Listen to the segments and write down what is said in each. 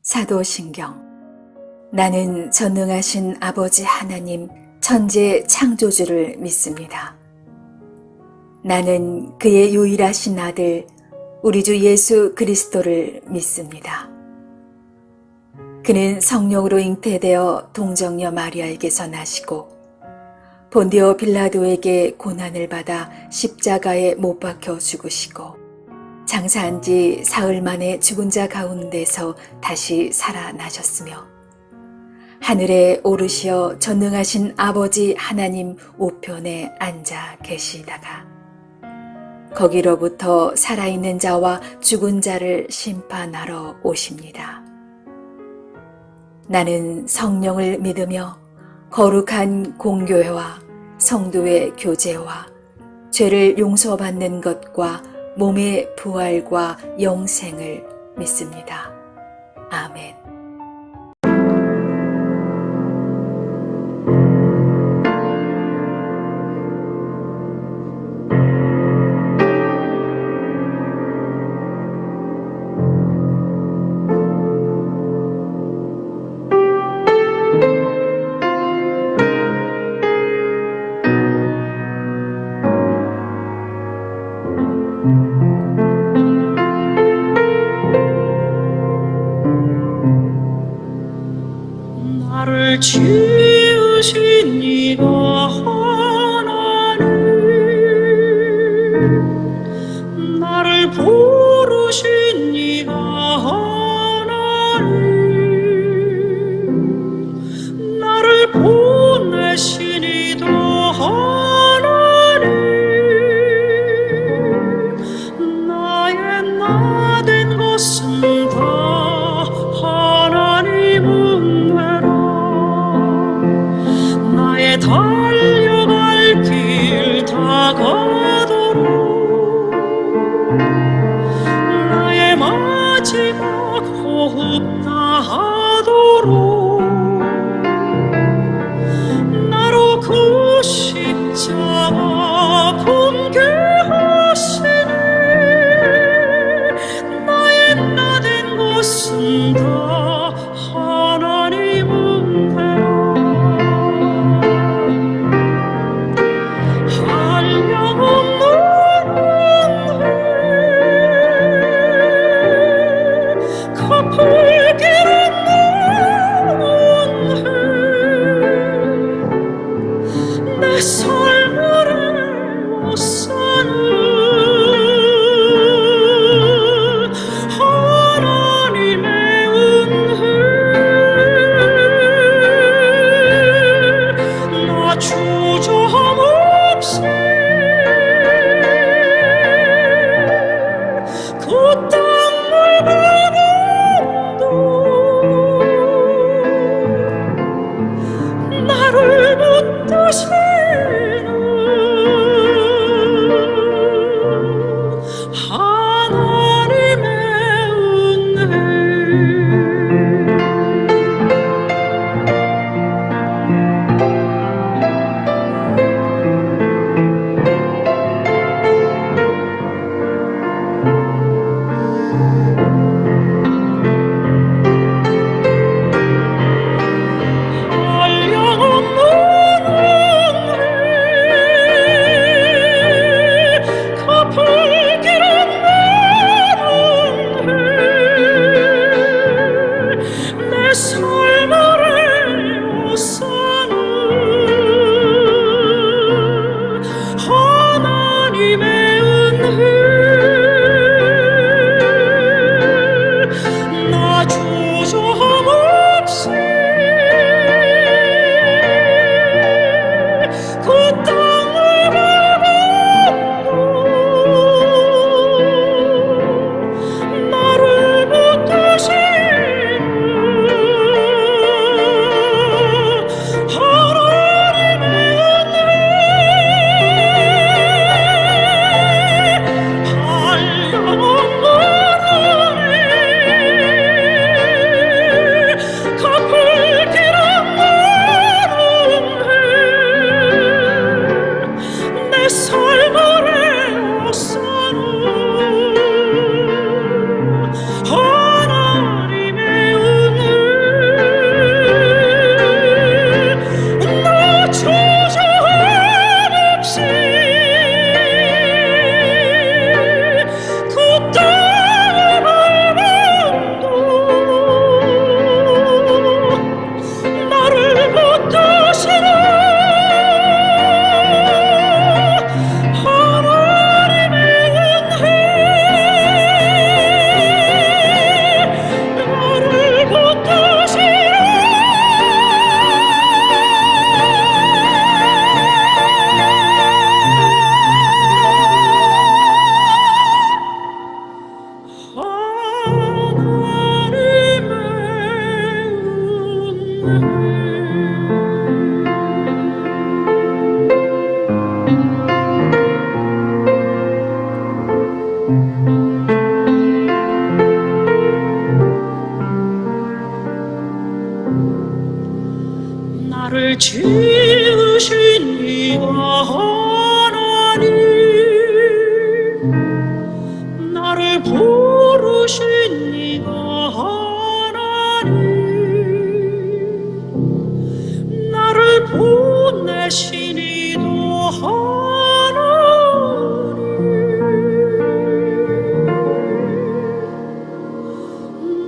사도신경. 나는 전능하신 아버지 하나님 천재 창조주를 믿습니다. 나는 그의 유일하신 아들 우리 주 예수 그리스도를 믿습니다. 그는 성령으로 잉태되어 동정녀 마리아에게서 나시고 본디오 빌라도에게 고난을 받아 십자가에 못 박혀 죽으시고 장사한 지 사흘 만에 죽은 자 가운데서 다시 살아나셨으며 하늘에 오르시어 전능하신 아버지 하나님 우편에 앉아 계시다가 거기로부터 살아있는 자와 죽은 자를 심판하러 오십니다. 나는 성령을 믿으며 거룩한 공교회와 성도의 교제와 죄를 용서받는 것과 몸의 부활과 영생을 믿습니다. 아멘. 나를 지으신 이가 하나님, 나를 부르신 이가 하나님, 나를 보내신 이도 하나님, 나의 나 된 것은 다 하나님 은혜라. 나의 달려 나를 지으신 이가 하나님, 나를 부르신 이가 하나님, 나를 보내신 이도 하나님,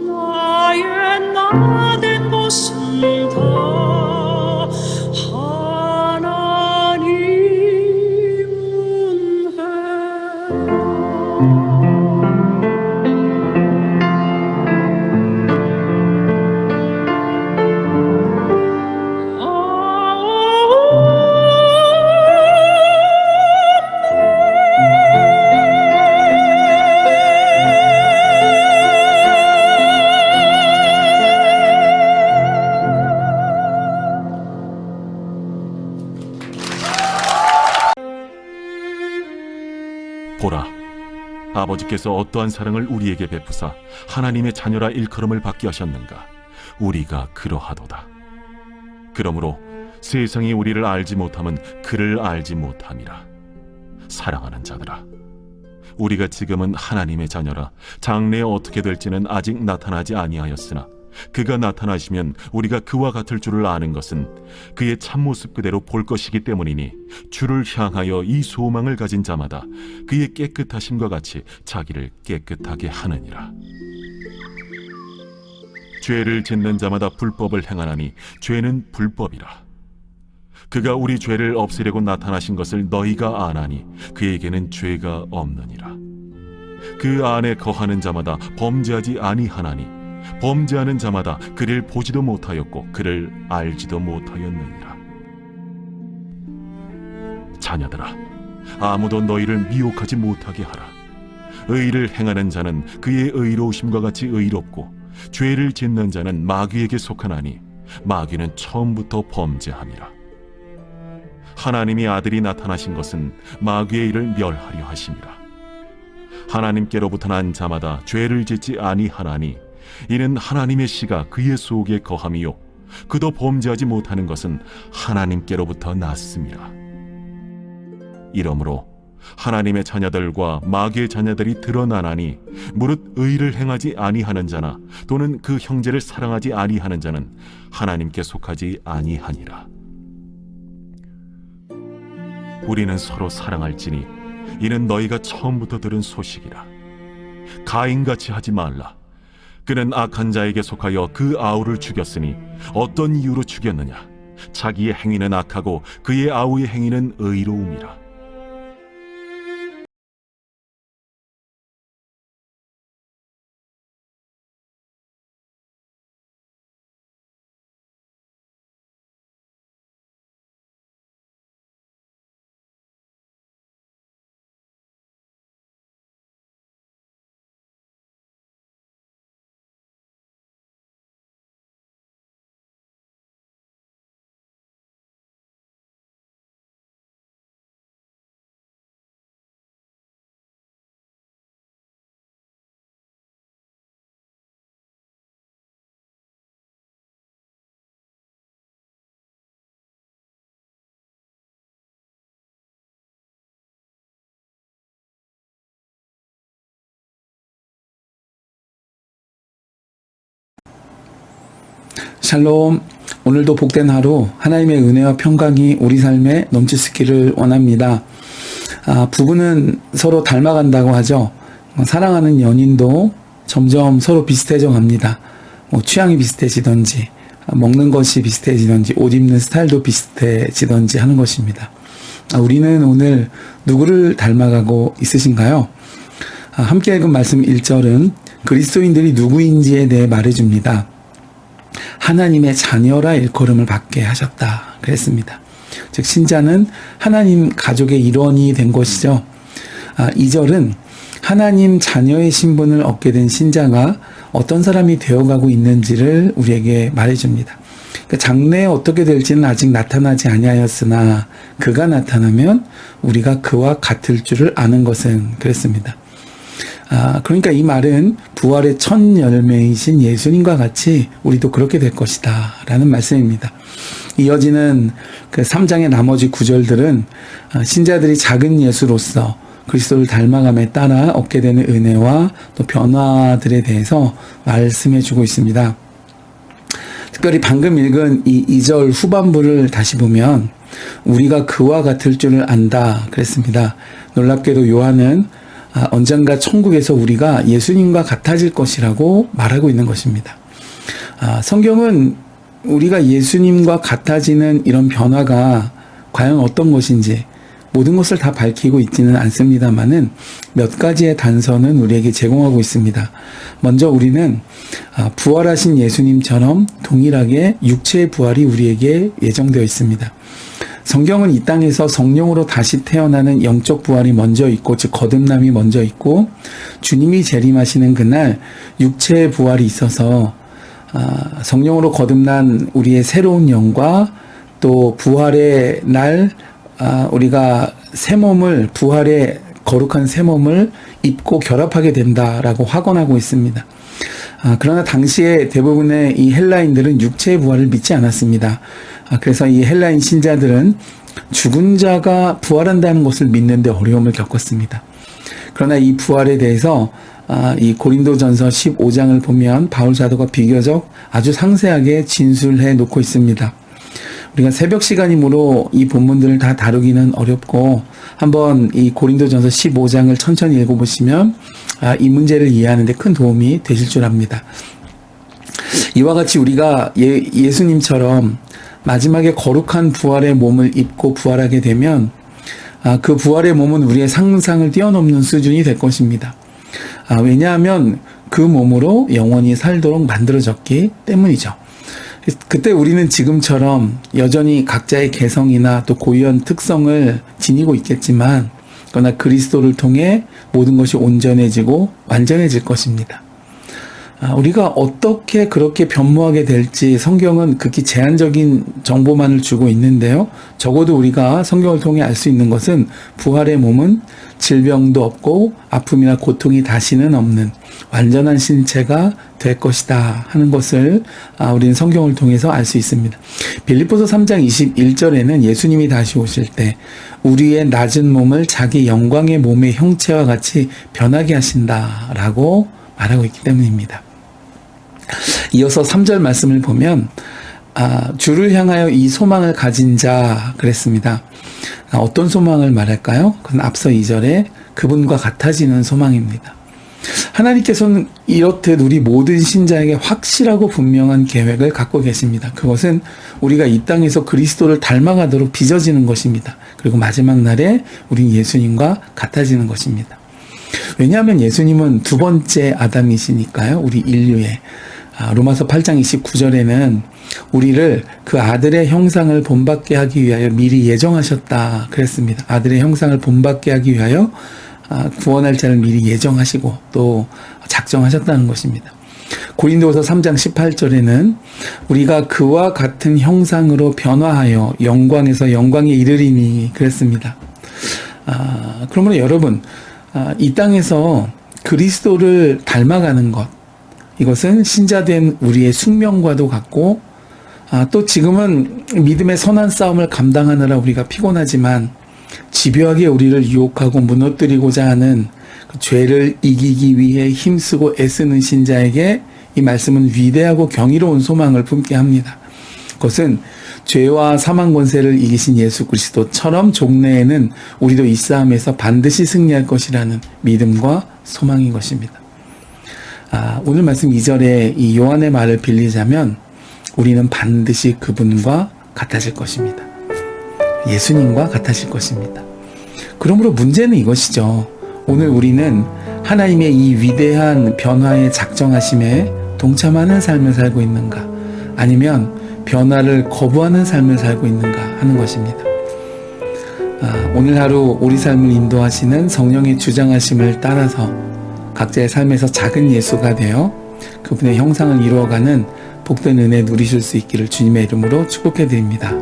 나의 나 된 것은 다 하나님 보라, 아버지께서 어떠한 사랑을 우리에게 베푸사 하나님의 자녀라 일컬음을 받게 하셨는가. 우리가 그러하도다. 그러므로 세상이 우리를 알지 못함은 그를 알지 못함이라. 사랑하는 자들아, 우리가 지금은 하나님의 자녀라. 장래에 어떻게 될지는 아직 나타나지 아니하였으나 그가 나타나시면 우리가 그와 같을 줄을 아는 것은 그의 참모습 그대로 볼 것이기 때문이니, 주를 향하여 이 소망을 가진 자마다 그의 깨끗하심과 같이 자기를 깨끗하게 하느니라. 죄를 짓는 자마다 불법을 행하나니 죄는 불법이라. 그가 우리 죄를 없애려고 나타나신 것을 너희가 아나니 그에게는 죄가 없느니라. 그 안에 거하는 자마다 범죄하지 아니하나니 범죄하는 자마다 그를 보지도 못하였고 그를 알지도 못하였느니라. 자녀들아, 아무도 너희를 미혹하지 못하게 하라. 의를 행하는 자는 그의 의로우심과 같이 의롭고 죄를 짓는 자는 마귀에게 속하나니 마귀는 처음부터 범죄함이라. 하나님이 아들이 나타나신 것은 마귀의 일을 멸하려 하심이라. 하나님께로부터 난 자마다 죄를 짓지 아니하나니 이는 하나님의 씨가 그의 속에 거함이요 그도 범죄하지 못하는 것은 하나님께로부터 났음이라. 이러므로 하나님의 자녀들과 마귀의 자녀들이 드러나나니 무릇 의를 행하지 아니하는 자나 또는 그 형제를 사랑하지 아니하는 자는 하나님께 속하지 아니하니라. 우리는 서로 사랑할지니 이는 너희가 처음부터 들은 소식이라. 가인같이 하지 말라. 그는 악한 자에게 속하여 그 아우를 죽였으니 어떤 이유로 죽였느냐? 자기의 행위는 악하고 그의 아우의 행위는 의로움이라. 샬롬. 오늘도 복된 하루 하나님의 은혜와 평강이 우리 삶에 넘치시기를 원합니다. 부부는 서로 닮아간다고 하죠. 사랑하는 연인도 점점 서로 비슷해져 갑니다. 취향이 비슷해지던지 먹는 것이 비슷해지던지 옷 입는 스타일도 비슷해지던지 하는 것입니다. 우리는 오늘 누구를 닮아가고 있으신가요? 함께 읽은 말씀 1절은 그리스도인들이 누구인지에 대해 말해줍니다. 하나님의 자녀라 일컬음을 받게 하셨다 그랬습니다. 즉 신자는 하나님 가족의 일원이 된 것이죠. 2절은 하나님 자녀의 신분을 얻게 된 신자가 어떤 사람이 되어가고 있는지를 우리에게 말해줍니다. 장래에 어떻게 될지는 아직 나타나지 아니하였으나 그가 나타나면 우리가 그와 같을 줄을 아는 것은 그랬습니다. 그러니까 이 말은 부활의 첫 열매이신 예수님과 같이 우리도 그렇게 될 것이다 라는 말씀입니다. 이어지는 그 3장의 나머지 구절들은 신자들이 작은 예수로서 그리스도를 닮아감에 따라 얻게 되는 은혜와 또 변화들에 대해서 말씀해 주고 있습니다. 특별히 방금 읽은 이 2절 후반부를 다시 보면 우리가 그와 같을 줄을 안다 그랬습니다. 놀랍게도 요한은 언젠가 천국에서 우리가 예수님과 같아질 것이라고 말하고 있는 것입니다. 성경은 우리가 예수님과 같아지는 이런 변화가 과연 어떤 것인지 모든 것을 다 밝히고 있지는 않습니다만은 몇 가지의 단서는 우리에게 제공하고 있습니다. 먼저 우리는 부활하신 예수님처럼 동일하게 육체의 부활이 우리에게 예정되어 있습니다. 성경은 이 땅에서 성령으로 다시 태어나는 영적 부활이 먼저 있고, 즉 거듭남이 먼저 있고, 주님이 재림하시는 그날 육체의 부활이 있어서 성령으로 거듭난 우리의 새로운 영과 또 부활의 날 우리가 새 몸을, 부활의 거룩한 새 몸을 입고 결합하게 된다라고 확언하고 있습니다. 그러나 당시에 대부분의 이 헬라인들은 육체의 부활을 믿지 않았습니다. 그래서 이 헬라인 신자들은 죽은 자가 부활한다는 것을 믿는데 어려움을 겪었습니다. 그러나 이 부활에 대해서 이 고린도전서 15장을 보면 바울 사도가 비교적 아주 상세하게 진술해 놓고 있습니다. 우리가 새벽 시간이므로 이 본문들을 다 다루기는 어렵고 한번 이 고린도전서 15장을 천천히 읽어보시면 이 문제를 이해하는 데 큰 도움이 되실 줄 압니다. 이와 같이 우리가 예수님처럼 마지막에 거룩한 부활의 몸을 입고 부활하게 되면 그 부활의 몸은 우리의 상상을 뛰어넘는 수준이 될 것입니다. 왜냐하면 그 몸으로 영원히 살도록 만들어졌기 때문이죠. 그때 우리는 지금처럼 여전히 각자의 개성이나 또 고유한 특성을 지니고 있겠지만 그러나 그리스도를 통해 모든 것이 온전해지고 완전해질 것입니다. 우리가 어떻게 그렇게 변모하게 될지 성경은 극히 제한적인 정보만을 주고 있는데요. 적어도 우리가 성경을 통해 알 수 있는 것은 부활의 몸은 질병도 없고 아픔이나 고통이 다시는 없는 완전한 신체가 될 것이다 하는 것을 우리는 성경을 통해서 알 수 있습니다. 빌립보서 3장 21절에는 예수님이 다시 오실 때 우리의 낮은 몸을 자기 영광의 몸의 형체와 같이 변하게 하신다라고 말하고 있기 때문입니다. 이어서 3절 말씀을 보면 주를 향하여 이 소망을 가진 자 그랬습니다. 어떤 소망을 말할까요? 그건 앞서 2절에 그분과 같아지는 소망입니다. 하나님께서는 이렇듯 우리 모든 신자에게 확실하고 분명한 계획을 갖고 계십니다. 그것은 우리가 이 땅에서 그리스도를 닮아가도록 빚어지는 것입니다. 그리고 마지막 날에 우린 예수님과 같아지는 것입니다. 왜냐하면 예수님은 두 번째 아담이시니까요. 우리 인류의 로마서 8장 29절에는 우리를 그 아들의 형상을 본받게 하기 위하여 미리 예정하셨다 그랬습니다. 아들의 형상을 본받게 하기 위하여 구원할 자를 미리 예정하시고 또 작정하셨다는 것입니다. 고린도서 3장 18절에는 우리가 그와 같은 형상으로 변화하여 영광에서 영광에 이르리니 그랬습니다. 그러므로 여러분 이 땅에서 그리스도를 닮아가는 것, 이것은 신자된 우리의 숙명과도 같고 또 지금은 믿음의 선한 싸움을 감당하느라 우리가 피곤하지만 집요하게 우리를 유혹하고 무너뜨리고자 하는 그 죄를 이기기 위해 힘쓰고 애쓰는 신자에게 이 말씀은 위대하고 경이로운 소망을 품게 합니다. 그것은 죄와 사망 권세를 이기신 예수 그리스도처럼 종래에는 우리도 이 싸움에서 반드시 승리할 것이라는 믿음과 소망인 것입니다. 오늘 말씀 2절에 이 요한의 말을 빌리자면 우리는 반드시 그분과 같아질 것입니다. 예수님과 같아질 것입니다. 그러므로 문제는 이것이죠. 오늘 우리는 하나님의 이 위대한 변화의 작정하심에 동참하는 삶을 살고 있는가, 아니면 변화를 거부하는 삶을 살고 있는가 하는 것입니다. 오늘 하루 우리 삶을 인도하시는 성령의 주장하심을 따라서 각자의 삶에서 작은 예수가 되어 그분의 형상을 이루어가는 복된 은혜 누리실 수 있기를 주님의 이름으로 축복해 드립니다.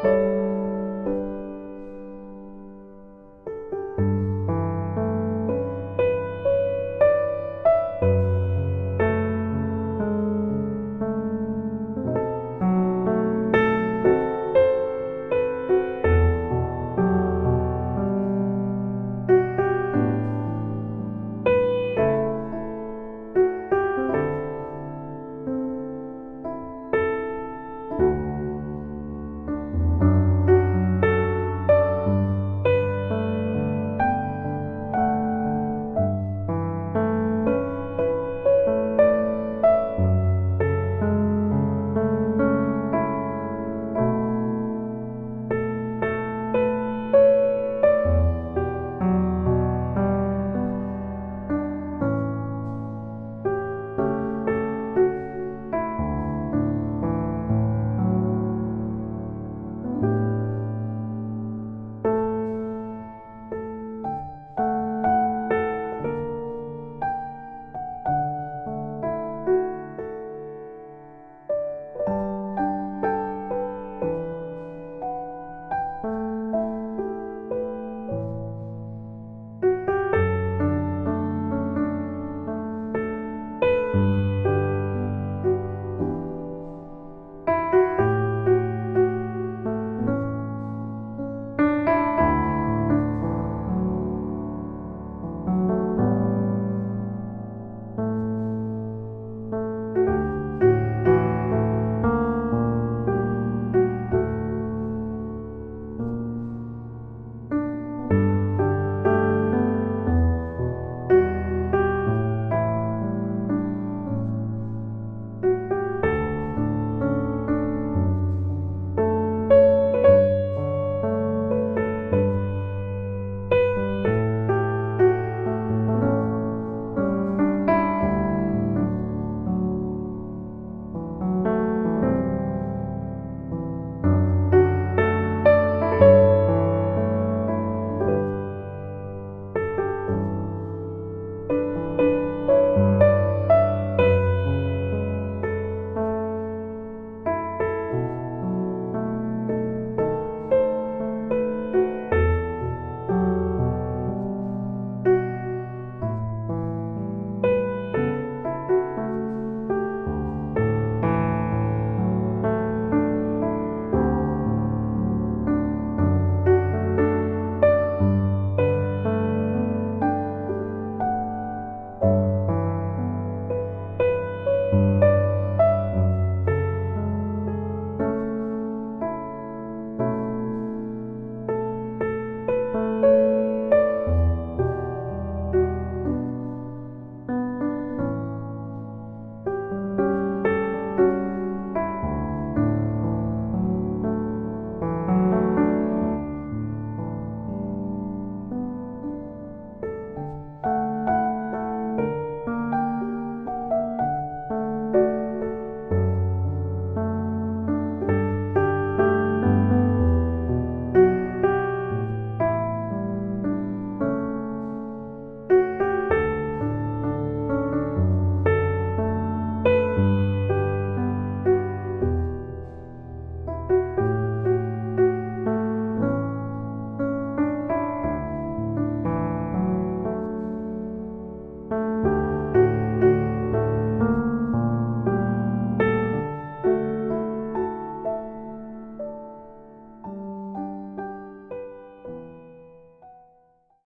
아멘.